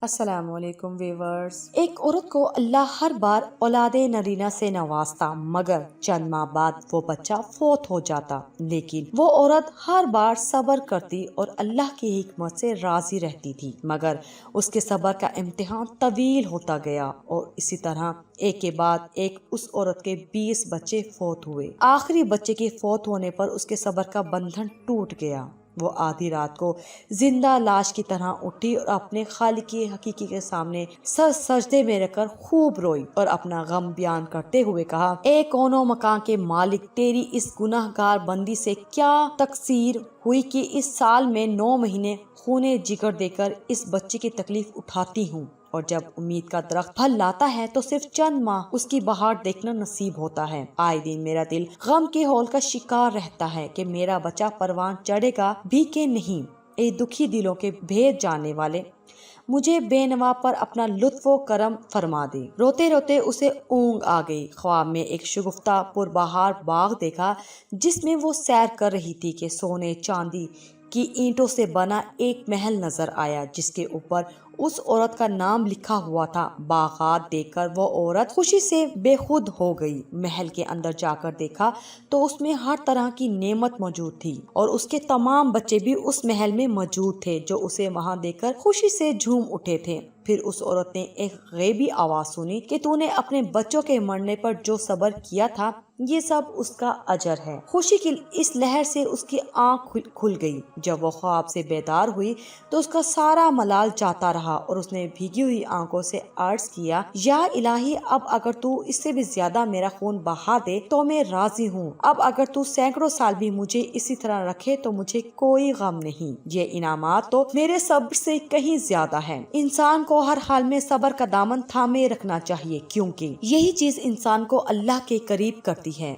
السلام علیکم ویورز۔ ایک عورت کو اللہ ہر بار اولاد نرینہ سے نوازتا، مگر چند ماہ بعد وہ بچہ فوت ہو جاتا، لیکن وہ عورت ہر بار صبر کرتی اور اللہ کی حکمت سے راضی رہتی تھی، مگر اس کے صبر کا امتحان طویل ہوتا گیا اور اسی طرح ایک کے بعد ایک اس عورت کے 20 بچے فوت ہوئے۔ آخری بچے کے فوت ہونے پر اس کے صبر کا بندھن ٹوٹ گیا۔ وہ آدھی رات کو زندہ لاش کی طرح اٹھی اور اپنے خالق حقیقی کے سامنے سر سجدے میں رکھ کر خوب روئی اور اپنا غم بیان کرتے ہوئے کہا: اے کون و مکان کے مالک، تیری اس گناہ گار بندی سے کیا تقصیر ہوئی کہ اس سال میں 9 مہینے خونے جگر دے کر اس بچے کی تکلیف اٹھاتی ہوں، اور جب امید کا درخت پھل لاتا ہے تو صرف چند ماہ اس کی بہار دیکھنا نصیب ہوتا ہے۔ آئے دن میرا دل غم کے ہول کا شکار رہتا ہے کہ میرا بچہ پروان چڑھے گا بھی کہ نہیں۔ اے دکھی دلوں کے بھید جاننے والے، مجھے بے نوا پر اپنا لطف و کرم فرما دے۔ روتے روتے اسے اونگ آ گئی۔ خواب میں ایک شگفتہ پربہار باغ دیکھا جس میں وہ سیر کر رہی تھی کہ سونے چاندی کی اینٹوں سے بنا ایک محل نظر آیا جس کے اوپر اس عورت کا نام لکھا ہوا تھا۔ باغات دیکھ کر وہ عورت خوشی سے بے خود ہو گئی۔ محل کے اندر جا کر دیکھا تو اس میں ہر طرح کی نعمت موجود تھی اور اس کے تمام بچے بھی اس محل میں موجود تھے جو اسے وہاں دیکھ کر خوشی سے جھوم اٹھے تھے۔ پھر اس عورت نے ایک غیبی آواز سنی کہ تو نے اپنے بچوں کے مرنے پر جو صبر کیا تھا یہ سب اس کا اجر ہے۔ خوشی کی اس لہر سے اس کی آنکھ کھل گئی۔ جب وہ خواب سے بیدار ہوئی تو اس کا سارا ملال جاتا رہا اور اس نے بھیگی ہوئی آنکھوں سے عرض کیا: یا الہی، اب اگر تو اس سے بھی زیادہ میرا خون بہا دے تو میں راضی ہوں۔ اب اگر تو سینکڑوں سال بھی مجھے اسی طرح رکھے تو مجھے کوئی غم نہیں۔ یہ انعامات تو میرے صبر سے کہیں زیادہ ہے۔ انسان کو ہر حال میں صبر کا دامن تھامے رکھنا چاہیے، کیونکہ یہی چیز انسان کو اللہ کے قریب کرتی ہے۔